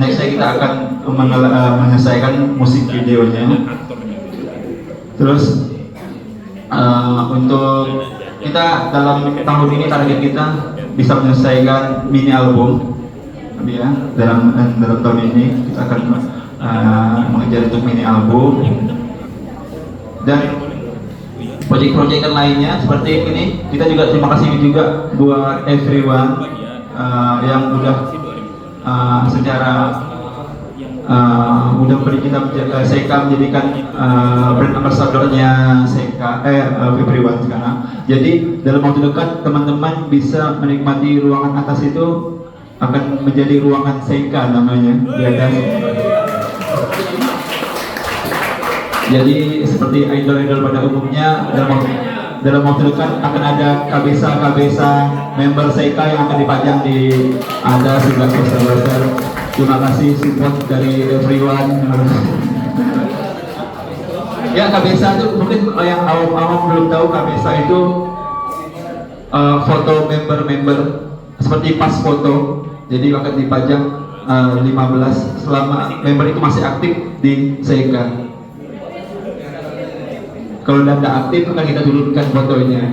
nextnya kita akan menyelesaikan musik videonya. Terus untuk kita dalam tahun ini target kita bisa menyelesaikan mini album, ya. Dalam tahun ini kita akan mengejar untuk mini album dan proyek-proyek yang lainnya seperti ini. Kita juga terima kasih juga buat everyone yang udah secara udah beri kita Seika menjadikan brand ambassador-nya Seika everyone sekarang. Jadi dalam waktu dekat teman-teman bisa menikmati ruangan atas itu akan menjadi ruangan Seika namanya di atas. Jadi seperti idol-idol pada umumnya dalam waktu dekat akan ada kabesa member Seika yang akan dipajang di ada 11 poster. Terima kasih support dari everyone. Ya, kabesa itu mungkin yang awam-awam belum tahu, kabesa itu foto member seperti pas foto. Jadi akan dipajang 15 selama member itu masih aktif di Seika. Kalau udah tidak aktif akan kita turunkan fotonya.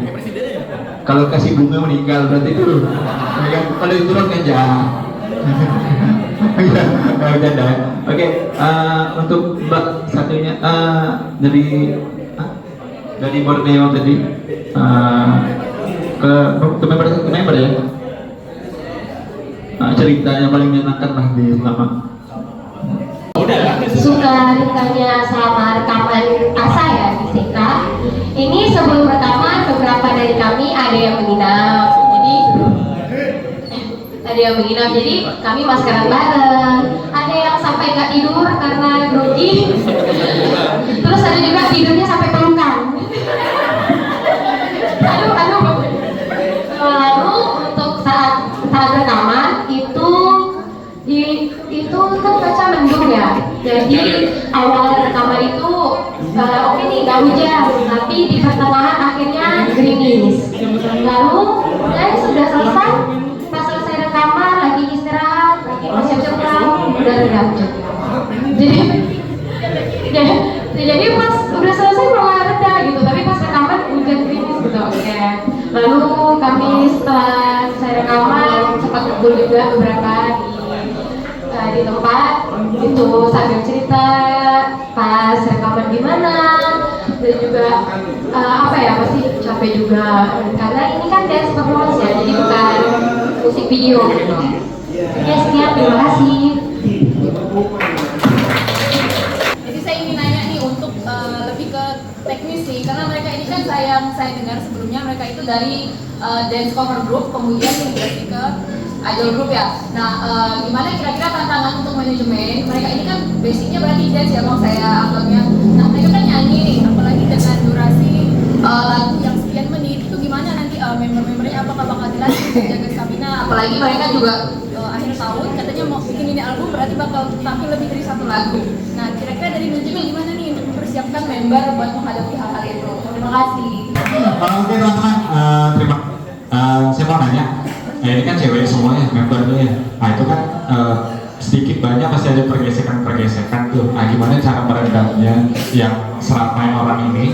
Kalau kasih bunga meninggal berarti turun. Kalau diturunkan jangan. Oke, untuk Mbak satunya dari Borneo tadi ke member ya. Cerita yang paling menyenangkan lah di selama. Suka dukanya sama rekaman Asa ya di Seika. Ini sebelum rekaman beberapa dari kami ada yang menginap. Jadi kami maskeran bareng. Ada yang sampai nggak tidur karena grogi. Terus ada juga tidurnya sampai pelukan. Aduh. Lalu untuk saat rekaman itu kan cuaca mendung ya. Jadi awal rekaman itu oke nih nggak hujan, tapi di pertengahan akhirnya gerimis. Lalu sudah selesai. Rekaman lagi istirahat, lagi siap-siap pulang, udah reda hujan. Jadi pas udah selesai malah reda gitu, tapi pas rekaman hujan gerimis gitu. Oke. Lalu kami setelah saya rekaman sempat kumpul juga beberapa di tempat itu sambil cerita pas rekaman gimana, dan juga pasti capek juga karena ini kan dance performance ya, jadi bukan musik video gitu. Ya, sekian, terima kasih. Jadi saya ingin nanya nih dari dance cover group, kemudian migrasi ke idol group ya. Nah, gimana kira-kira tantangan untuk manajemen? Mereka ini kan basicnya berarti dance ya bang, saya anggapnya. Nah, mereka kan nyanyi nih, apalagi dengan durasi lagu yang sekian menit, itu gimana nanti member-membernya apakah bakal dilatih jaga stamina? Apalagi mereka juga akhir tahun katanya mau bikin ini album, berarti bakal tampil lebih dari 1 lagu. Nah, kira-kira dari manajemen gimana nih untuk mempersiapkan member buat menghadapi hal-hal itu? Terima kasih. Oke teman-teman, saya mau nanya, ini kan cewek semuanya membernya ya. Nah itu kan sedikit banyak pasti ada pergesekan tuh. Nah gimana cara meredamnya yang seramai orang ini?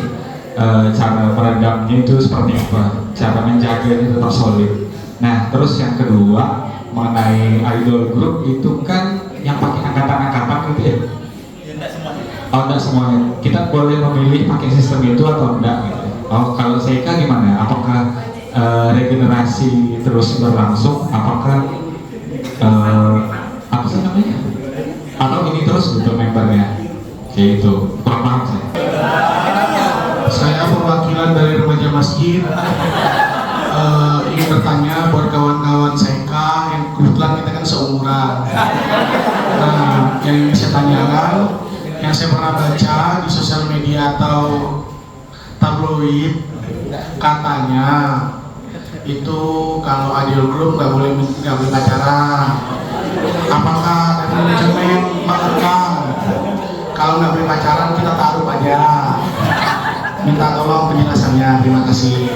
Cara meredamnya itu seperti apa? Cara menjaganya tetap solid. Nah terus yang kedua mengenai idol group itu kan yang pakai angkatan-angkatan gitu ya? Oh enggak semuanya. Kita boleh memilih pakai sistem itu atau enggak gitu? Oh kalau Seika gimana? Apakah regenerasi terus berlangsung? Apakah apa sih namanya? Atau ini terus untuk membernya? Kayak itu kurang paham saya. Saya perwakilan dari remaja masjid. Ingin bertanya buat kawan-kawan Seika yang kebetulan kita kan seumuran. Nah, yang ingin saya tanyakan, yang saya pernah baca di sosial media atau tabloid, katanya itu kalau idol group nggak boleh pacaran. Apakah dari manajemen mengenal kalau nggak boleh pacaran kita taruh aja? Minta tolong penjelasannya, terima kasih.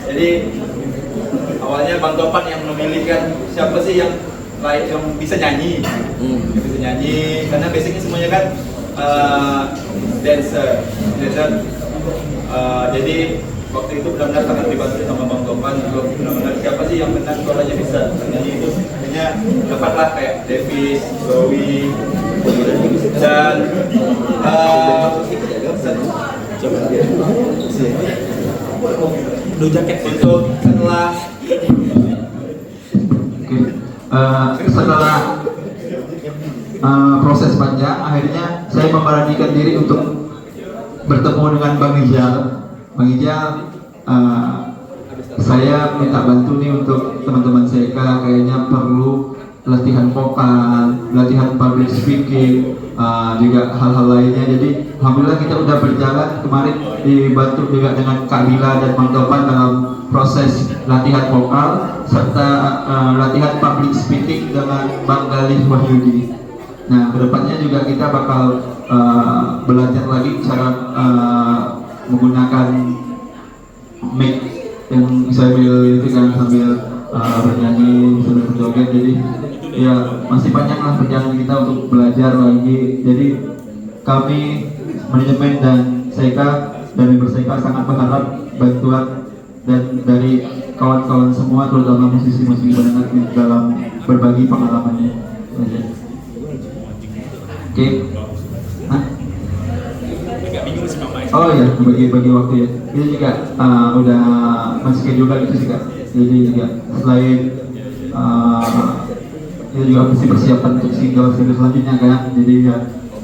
Jadi awalnya Bang Topan yang memilihkan siapa sih yang bisa nyanyi, karena basicnya semuanya kan dancer. Jadi waktu itu benar-benar sangat dibantu sama Bang Topan untuk benar-benar siapa sih yang benar suaranya bisa nyanyi itu. Akhirnya dapatlah kayak Davis, Zoe, dan untuk setelah proses panjang, akhirnya saya memberanikan diri untuk bertemu dengan Bang Ijal. Bang Ijal, saya minta bantu nih untuk teman-teman Seika, kayaknya perlu latihan vokal, latihan public speaking, juga hal-hal lainnya. Jadi alhamdulillah kita udah berjalan kemarin, dibantu juga dengan Kak Lila dan Bang Topan dalam proses latihan vokal serta latihan public speaking dengan Bang Galih Wahyudi. Nah kedepannya juga kita bakal belajar lagi cara menggunakan mic yang sambil bernyanyi, sambil berjoget. Jadi ya masih banyak lah perjalanan kita untuk belajar lagi. Jadi kami manajemen dan Seika dan member Seika sangat berharap bantuan dan dari kawan-kawan semua, terutama musisi-musisi pendengar dalam berbagi pengalamannya. Oke. Oh ya, bagi waktu ya. Ini juga udah masih juga gitu sih Kak. Jadi juga selain ini juga mesti persiapan untuk single selanjutnya kan. Jadi ya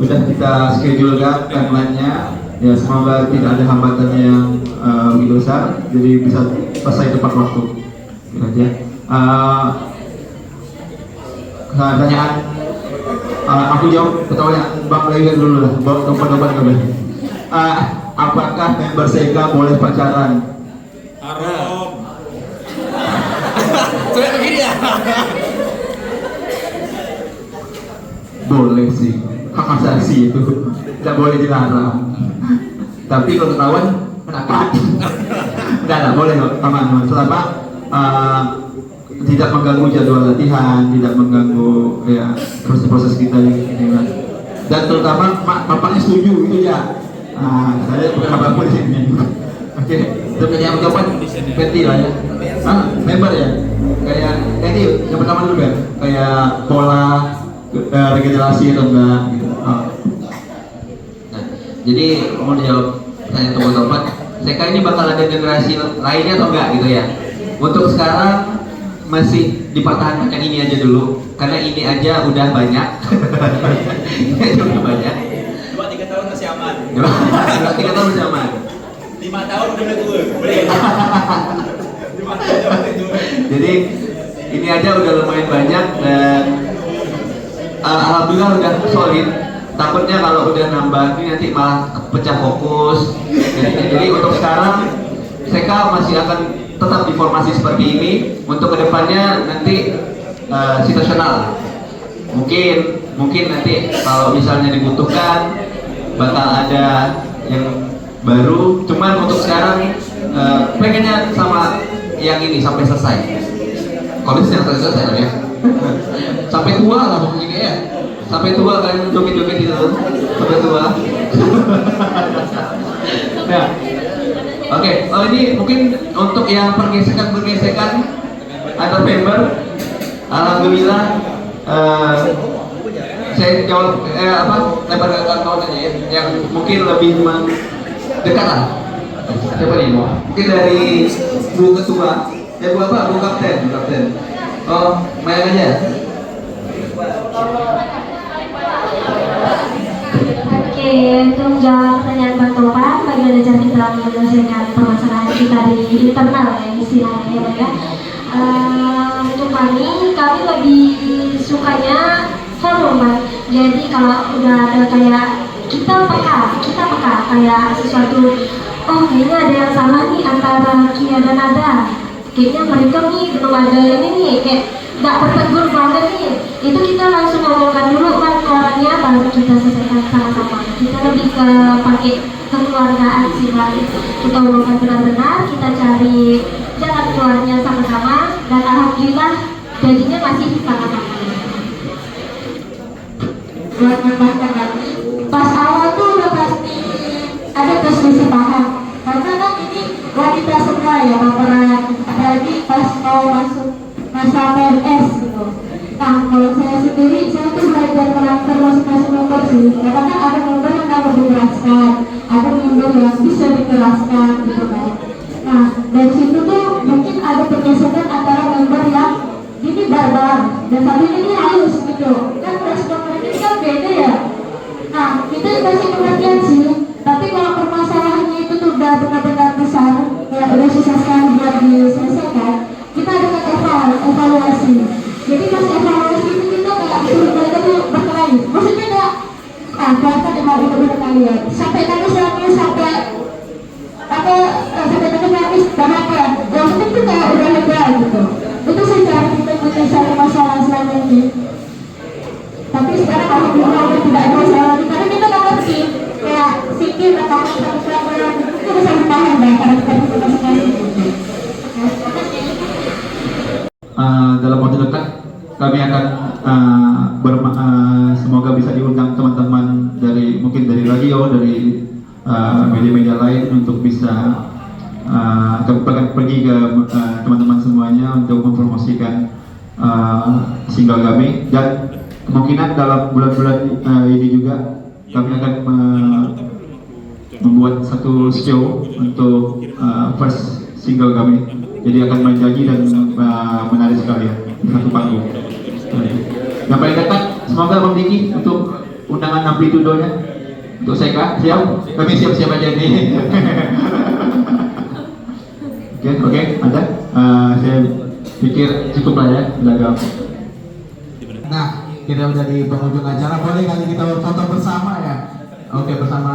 udah kita schedule kan timeline-nya. Ya semoga tidak ada hambatan yang begitu besar. Jadi bisa selesai tepat waktu. Gitu aja. Pertanyaan aku jawab pertanyaan Bang Lega dulu lah. Bawa tempat-tempat kami. Apakah member Seika boleh pacaran? Haram. Soalnya begini ya. Boleh sih, hak asasi itu tidak boleh dilarang. Tapi kalau ketahuan kenapa? Enggak lah, boleh kok, aman. Selama tidak mengganggu jadwal latihan, tidak mengganggu ya proses kita ini kan. Dan terutama bapaknya setuju itu ya. Saya bukan apa-apa di sini. Oke, itu yang pertama Betty lah ya. Member ya. Kayak ini yang pertama dulu kan. Kayak pola regenerasi atau enggak gitu. Nah, jadi mau dijawab pertanyaan teman-teman, Seika ini bakal ada generasi lainnya atau enggak gitu ya. Untuk sekarang masih dipertahankan ini aja dulu karena ini aja udah banyak. Ini aja udah banyak. 2-3 tahun masih aman. 2-3 tahun masih aman. 5 tahun udah tua. Boleh. 5 tahun udah tua. Jadi ini aja udah lumayan banyak dan alhamdulillah udah solid. Takutnya kalau udah nambah ini nanti malah pecah fokus. Jadi untuk sekarang Seka masih akan tetap di formasi seperti ini. Untuk kedepannya nanti situasional. Mungkin nanti kalau misalnya dibutuhkan bakal ada yang baru. Cuman untuk sekarang pengennya sama yang ini sampai selesai. Kalau yang selesai lah ya. Sampai tua lah mungkin ya. Sampai tua kalian joget-joget itu. Sampai tua. Nah, oke. Oh ini mungkin untuk yang pergesekan antar member. Alhamdulillah saya jawab lebar ke kawan-kawan aja ya, yang mungkin lebih dekat lah. Siapa nih mau? Mungkin dari Bu Ketua, Bu apa? Bu Kapten. Oh, main aja. Oke, untuk menjawab pertanyaan Bang Topan, bagaimana cara kita menyelesaikan permasalahan kita di internal ya istilahnya ya. Untuk kami lebih sukanya forum Pak. Jadi kalau udah ada kayak kita peka kayak sesuatu, oh kayaknya ada yang salah nih antara Kia dan Nada. Kayaknya mereka nih belum ada ini nih, kayak nggak bertegur banget nih. Itu kita langsung ngomongkan dulu kan ke orangnya, baru kita selesaikan sama-sama. Kita lebih ke pakai kekeluargaan sih Pak. Kita ngomongkan benar-benar, kita cari jalan keluarnya sama-sama, dan alhamdulillah jadinya masih sama-sama. Buat menambahkan, pas awal tuh udah pasti ada perselisih paham, karena kan ini wanita semua ya baperan, apalagi pas mau masuk masa PNS gitu. Nah kalau saya sendiri, saya tuh belajar karakter masing-masing member sih, karena ada member yang nggak menjelaskan, ada member yang bisa dijelaskan gitu kan. Nah dari situ tuh mungkin ada pergesekan antara member yang ini barbar dan satu ini halus gitu, kan respon mereka kan beda ya. Nah kita dikasih pengertian sih, tapi kalau permasalahannya itu tuh udah benar-benar besar ya, udah susah sekali buat diselesaikan, kita ada evaluasi. Jadi pas evaluasi itu kita nggak suruh mereka tuh berkelahi, maksudnya nggak kelihatan emang benar-benar kalian sampai tadi sampai nangis dan apa ya, yang penting tuh kayak udah lega gitu. Itu sih cara kita menyelesaikan masalah selama ini. Tapi sekarang alhamdulillah udah tidak ada masalah lagi, karena kita nggak ngerti kayak sikit atau apa yang itu bisa bertahan dari karakter kita masing-masing. Dalam waktu dekat kami akan semoga bisa diundang teman-teman dari mungkin dari radio, dari media-media lain untuk bisa pergi ke teman-teman semuanya untuk mempromosikan single kami, dan kemungkinan dalam bulan-bulan ini juga kami akan membuat satu show untuk first single kami. Jadi akan menjanji dan menarik sekali ya di satu panggung. Yang paling dekat semoga Bang Diki untuk undangan amplitudonya untuk Seka siap, kami siap-siap aja nih. Oke, ada. Saya pikir cukup lah ya, udah. Nah, kita udah di penghujung acara, boleh kali kita foto bersama ya? Oke, bersama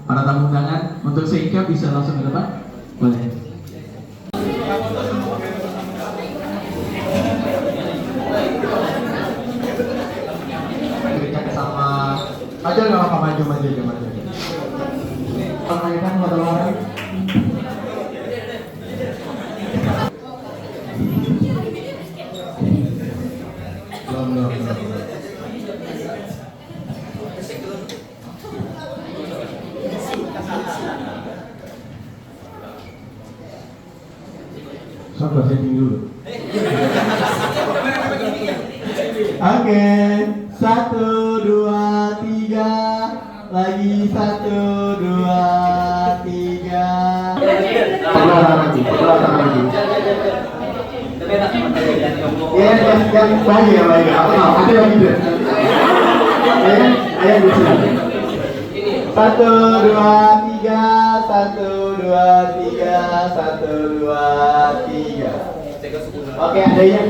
para tamu undangan. Untuk Seka bisa langsung ke depan, boleh. Sama aja nggak apa-apa, maju. Permainan foto-foto. Sabar, setting dulu. Oke, 1, 2, 3, lagi 1, 2, 3. Pelan lagi. Ya, yang lagi ya, apa mau? Ada yang gitu. Ayo bisa. 1, 2, 3. 1, 2, 3, 1, 2, 3. Oke, ada yang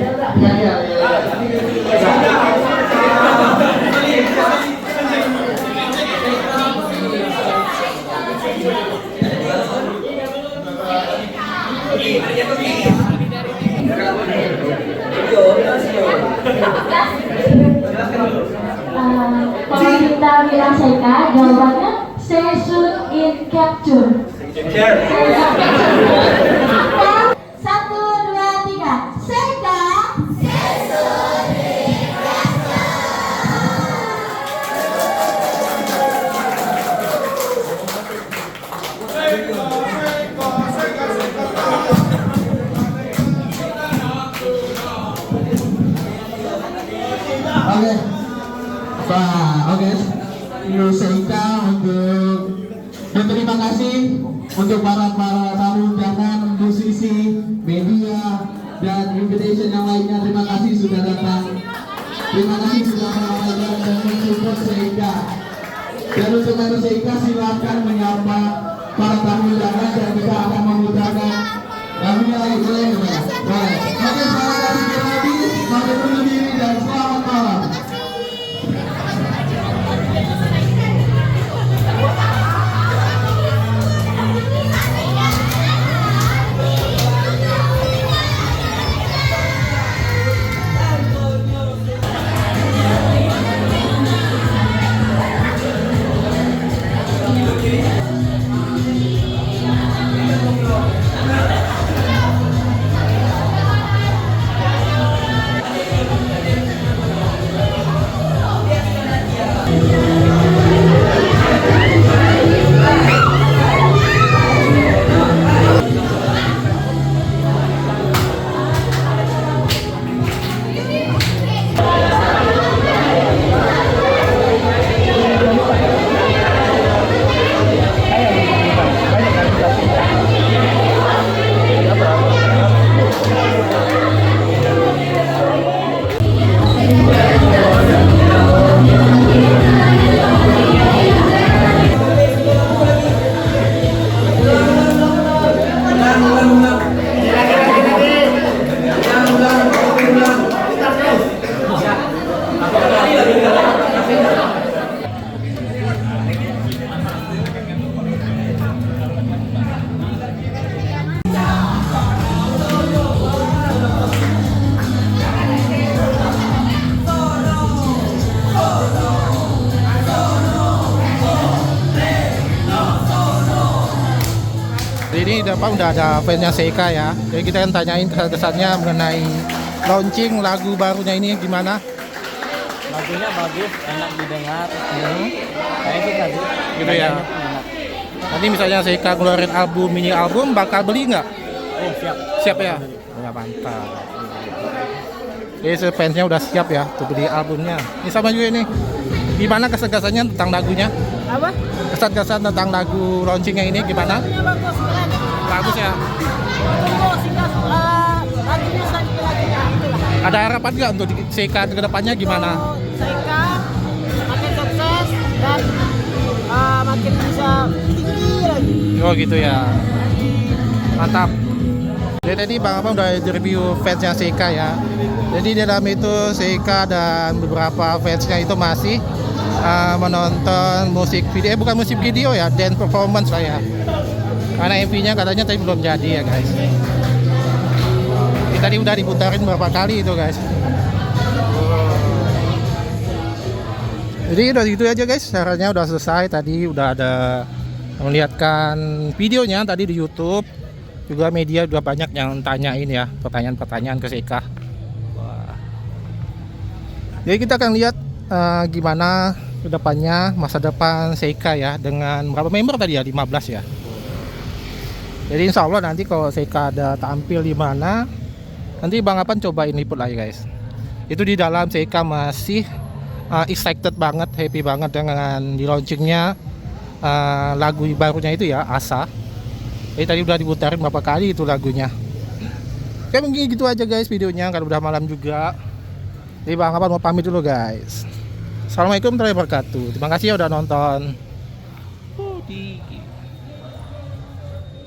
kalau kita bilang Seika, jawabannya say should in capture. Satu, dua, tiga. Seika. Oke. Oke. Seika untuk berterima kasih untuk para tamu undangan, musisi, media, dan invitation yang lainnya. Terima kasih sudah datang. Terima kasih sudah meramaikan dan mensupport Seika. Dan untuk dari Seika silakan menyapa para tamu undangan dan kita akan memutarkan lagunya lagi. Boleh? Boleh. Oke, selamat kasih lagi. Selamat bunuh diri dan selamat malam. Ini depan udah ada fansnya Seika ya. Jadi kita akan tanyain kesan-kesannya mengenai launching lagu barunya ini gimana? Lagunya bagus, enak didengar. Kayak suka sih. Gitu ya. Nanti misalnya Seika ngeluarin album, mini album, bakal beli nggak? Oh, siap. Siap ya? Ya mantap. Jadi fansnya udah siap ya untuk beli albumnya. Ini sama juga ini. Gimana kesan-kesannya tentang lagunya? Apa? Kesan-kesan tentang lagu launchingnya ini gimana? Bagus, keren. Bagus ya. Tunggu Seika lagunya selanjutnya lagi itulah. Ada harapan nggak untuk Seika ke depannya gimana? Seika makin sukses dan makin bisa tinggi lagi. Oh gitu ya. Mantap. Jadi tadi Bang Abang udah review fansnya Seika ya. Jadi di dalam itu Seika dan beberapa fansnya itu masih menonton musik video, bukan musik video ya, dance performance lah ya. Karena MV-nya katanya tadi belum jadi ya guys. Ini tadi udah diputarin beberapa kali itu guys. Jadi udah gitu aja guys, caranya udah selesai. Tadi udah ada melihatkan videonya tadi di YouTube. Juga media udah banyak yang tanyain ya, pertanyaan-pertanyaan ke Seika. Wah. Jadi kita akan lihat gimana kedepannya masa depan Seika ya, dengan berapa member tadi ya, 15 ya. Jadi insya Allah nanti kalau Seika ada tampil di mana, nanti Bang Apan cobain liput lagi guys. Itu di dalam Seika masih excited banget, happy banget dengan di launchingnya lagu barunya itu ya, Asa. Jadi tadi udah diputarin berapa kali itu lagunya. Oke, mungkin gitu aja guys videonya, karena udah malam juga. Jadi Bang Apan mau pamit dulu guys. Assalamualaikum warahmatullahi wabarakatuh. Terima kasih ya udah nonton.